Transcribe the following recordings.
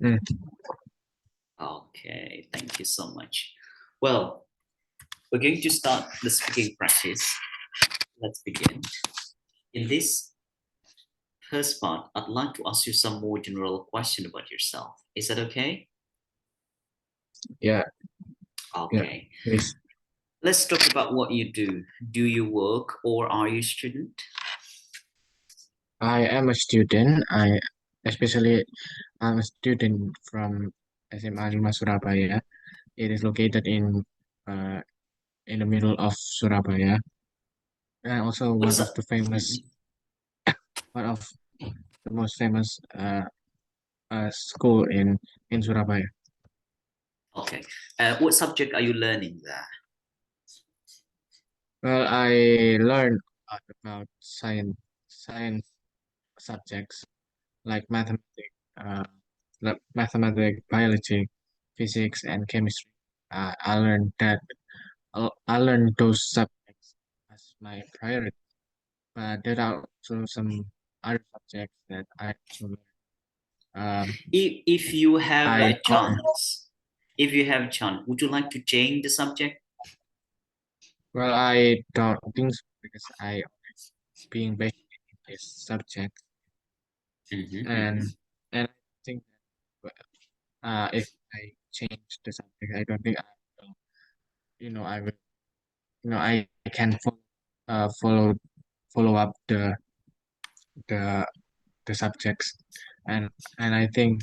Mm. Okay, thank you so much. Well, we're going to start the speaking practice. Let's begin. In this first part, I'd like to ask you some more general question about yourself. Is that okay? Yeah, yeah, Okay. please. Let's talk about what you do. Do you work or are you a student? I am a student. Especially, I'm a student from SMA 5 Surabaya. It is located uh, in the middle of Surabaya, and also What's up? Mhm. one of the most famous school in Surabaya. Okay. What subject are you learning there? Well, I learned a lot about science subjects like mathematics, biology, physics, and chemistry. I learned those subjects as my priority, but there are also some other subjects that I also learn. If you have I a don't chance, if you have a chance, would you like to change the subject? well, I don't think so because I being based in this subject, Mhm, and mhm. and I think that if I change the subject, I don't think I will, I will, I can follow follow up the the subjects, and I think,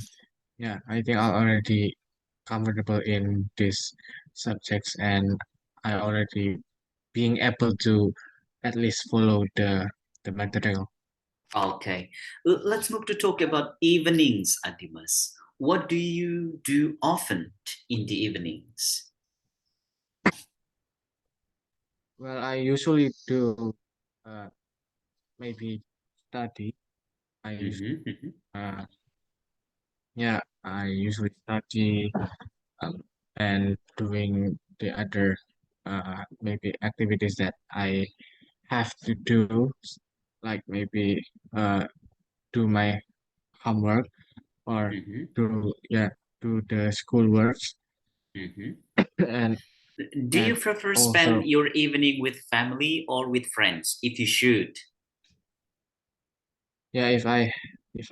yeah, I think I'm already comfortable in these subjects, and I already being able to at least follow the material. Okay. Let's move to talk about evenings, Adimas. What do you do often in the evenings? Well, I usually do uh, maybe study. I use Mhm, mhm. uh, yeah, I usually study, um, and doing the other maybe activities that I have to do, like maybe uh, do my homework or Mhm, do yeah do the school works mhm. and Do you and prefer also, spend your evening with family or with friends, if you should? yeah, if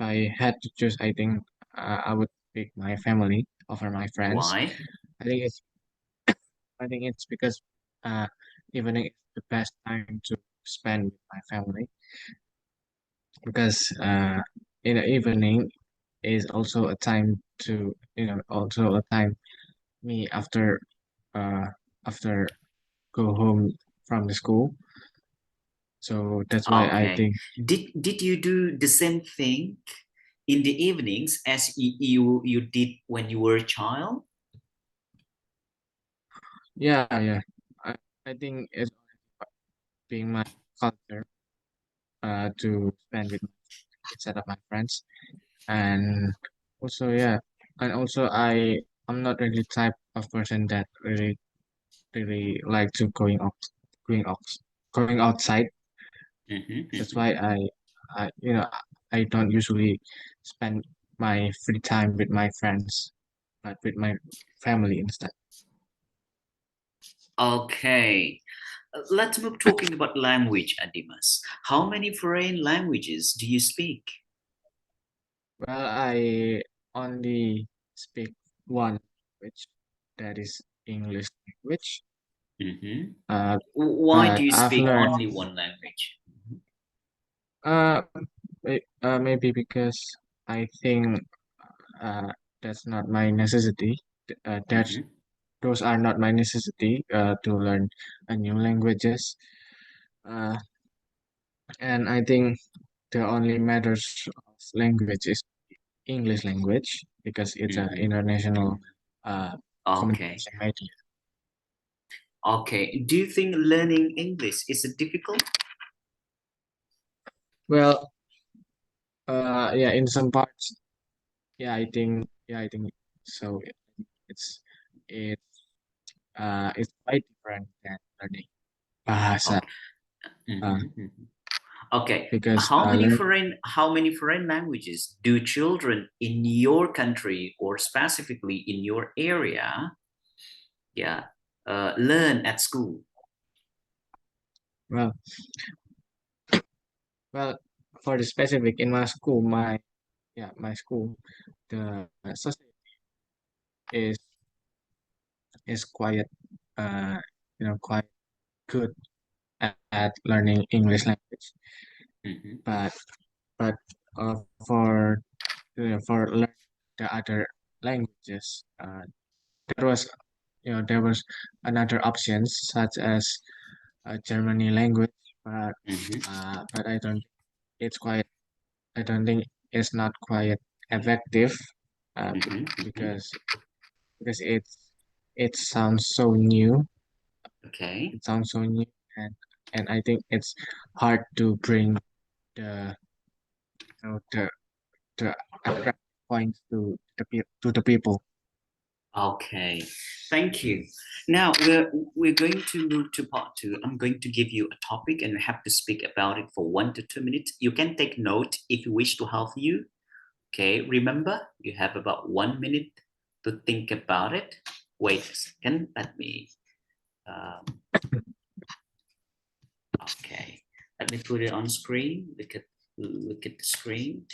I had to choose, I think I would pick my family over my friends. Why? I think it's I think it's because uh evening is the best time to spend with my family, because in the evening is also a time to also a time me uh after go home from the school. So that's why I Okay. think, Did you do the same thing in the evenings as you did when you were a child? yeah, yeah. I, I think it's being my culture to spend with instead of my friends. And also, yeah, and also I'm not really type of person that really like to going out going outside. Mhm, That's mhm. why I don't usually spend my free time with my friends, but with my family instead. Okay. Let's move talking about language, Adimas. How many foreign languages do you speak? Well, I only speak one language, that is English language. Mhm. Uh, Why do but you I've speak learned only one language? uh, maybe because I think uh, that's not my necessity. That's Mhm. those are not my necessity to learn a new languages. Uh, and I think the only matters of language is English language because it's an Mhm. international uh, Okay. communication medium. Okay. Do you think learning English is difficult? Well, yeah, in some parts, yeah, I think so. It's it's quite different than learning bahasa. Okay. Uh, Mhm, mhm. Okay. because How many foreign languages do children in your country or specifically in your area, yeah, learn at school? well well for the specific in my school, my school, the society is quite uh quite good at learning English language, Mhm, but but for for learning the other languages, there was there was another options such as Germany language, mhm, but I don't think it's not quite effective, mhm, mhm. because it sounds so new. Okay. It sounds so new, and I think it's hard to bring the the attract points to to the people. Okay, thank you. Now we're going to move to part two. I'm going to give you a topic and you have to speak about it for 1 to 2 minutes. You can take note if you wish to help you. Okay, remember you have about 1 minute to think about it. Wait a second. Um, okay, let me put it on screen. Look at the screen.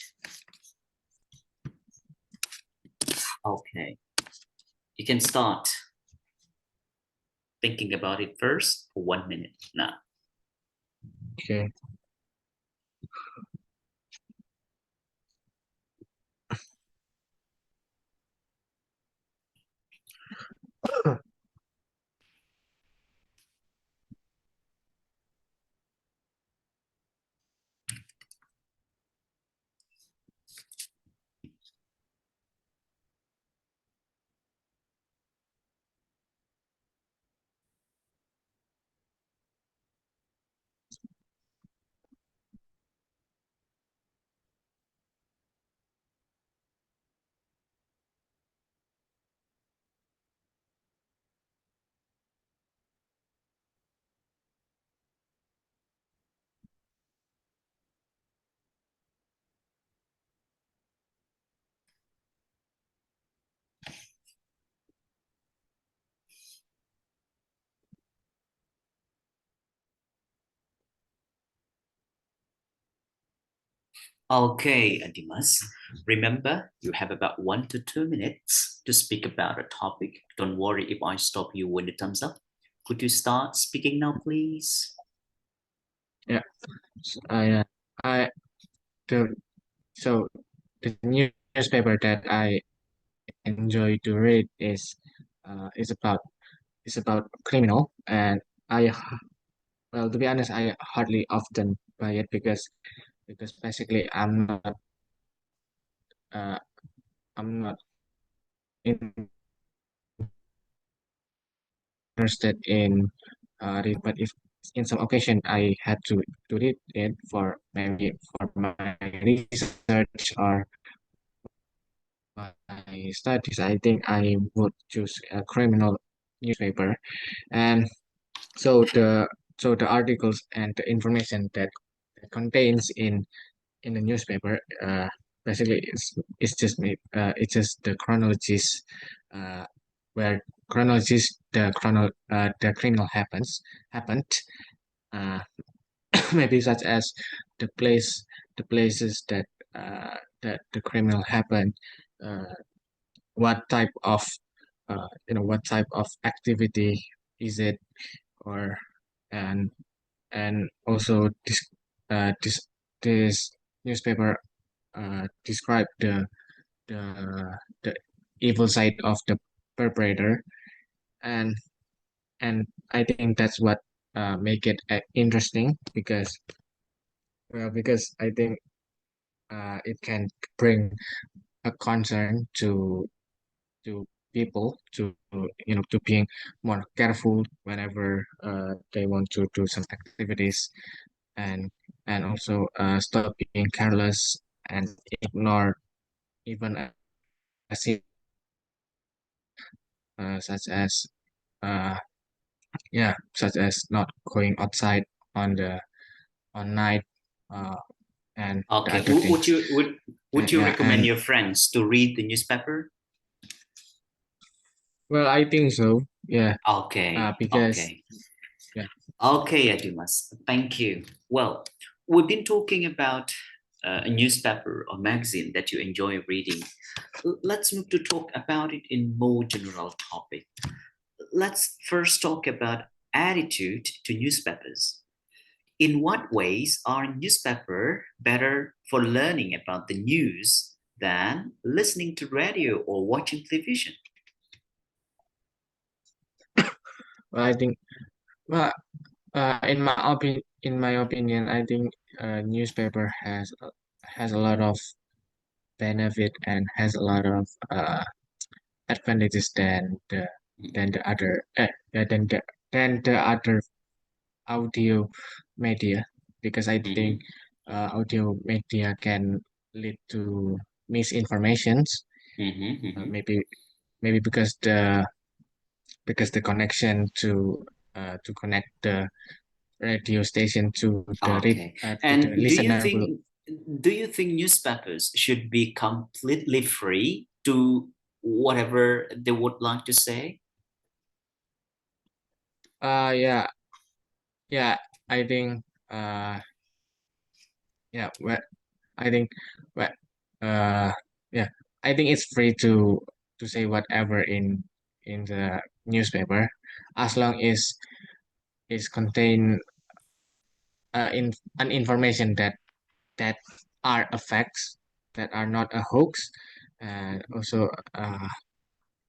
Okay, you can start thinking about it first for 1 minute now. Okay. Okay, Dimas. Remember, you have about 1 to 2 minutes to speak about a topic. Don't worry if I stop you when the time's up. Could you start speaking now, please? Yeah. Yeah. I the so the newspaper that I enjoy to read is about criminal, and I well, to be honest, I hardly often buy it because basically uh I'm not interested in read, but if in some occasion I had to read it for maybe for my research or my studies, I think I would choose a criminal newspaper. And so the articles and the information that contains in the newspaper, basically it's just the chronologies, uh, where the criminal happened, uh, maybe such as the places that the criminal happened, uh, what type of what type of activity is it, or and also this this newspaper describe the the evil side of the perpetrator, and I think that's what make it interesting, because I think it can bring a concern to people to being more careful whenever they want to do some activities, and also stop being careless and ignore even a such as uh, such as not going outside on night, uh, and the Okay. other things. Would you Yeah, recommend and your friends to read the newspaper? well, I think so. Yeah, Okay. because Okay. yeah, Okay, Adumas. Thank you. Well, we've been talking about a newspaper or magazine that you enjoy reading. Let's move to talk about it in more general topic. Let's first talk about attitude to newspapers. In what ways are newspaper better for learning about the news than listening to radio or watching television? well, I think well, in my opinion, I think newspaper has a lot of benefit and has a lot of advantages than Mhm, the other than the other audio media, because I think mhm, audio media can lead to misinformations. mhm, mhm. Maybe because the connection to connect the radio station Okay. to the And listener will. do you think newspapers should be completely free to whatever they would like to say? Yeah, yeah, I think uh yeah well I think well uh yeah I think it's free to say whatever in the newspaper, as long as is contain in an information that are a facts, that are not a hoax. And also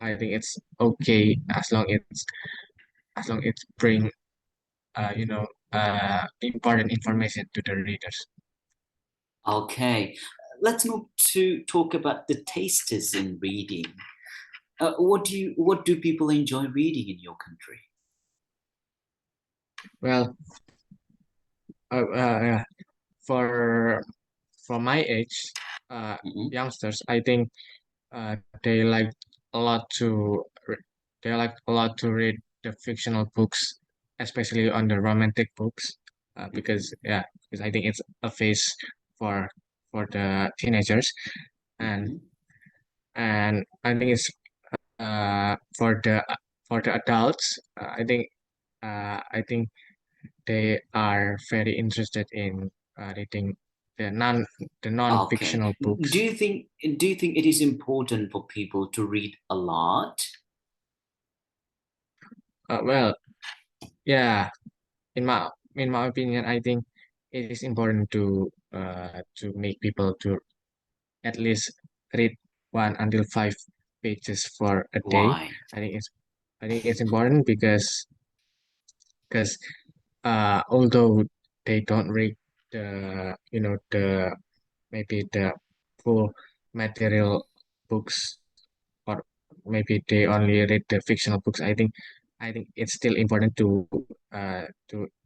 I think it's okay as long it's bring important information to the readers. Okay. Let's move to talk about the tastes in reading. What do people enjoy reading in your country? Well, yeah, for my age, uh, Mhm, youngsters, I think they like a lot they like a lot to read the fictional books, especially on the romantic books, mhm, because I think it's a phase for the teenagers. and mhm. and I think it's for the adults. I think they are very interested in reading the Okay. non-fictional Do books. you think do you think it is important for people to read a lot? Well, yeah, in my opinion, I think it is important to make people to at least read 1 until 5 pages for a day. Why? I think it's important because although they don't read the maybe the full material books, or maybe they only read the fictional books. I think it's still important to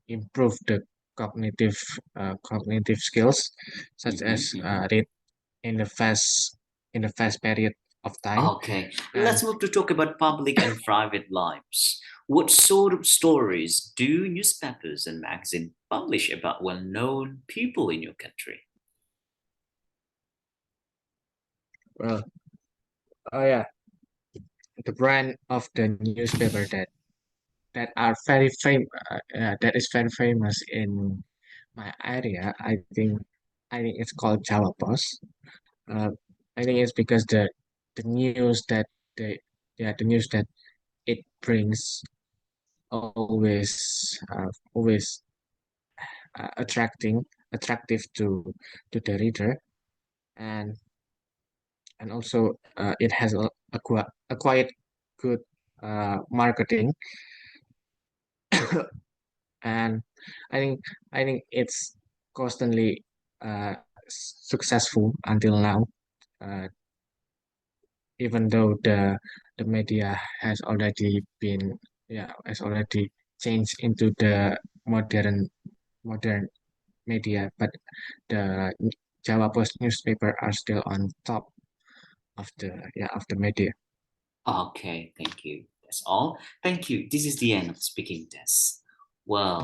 improve the cognitive cognitive skills, such Mhm, as mhm. read in the fast period of time. Okay, And let's move to talk about public and private lives. What sort of stories do newspapers and magazines publish about well-known people in your country? well, oh yeah, the brand of the newspaper that is very famous in my area. I think it's called Java Post. Uh, I think it's because the news that the the news that it brings always attractive to the reader. and and also it has a quite good marketing. And I think it's constantly successful until now, uh, even though the media has already changed into the modern media, but the Java Post newspaper are still on top of the media. Okay, thank you. That's all. Thank you. This is the end of the speaking test. Well,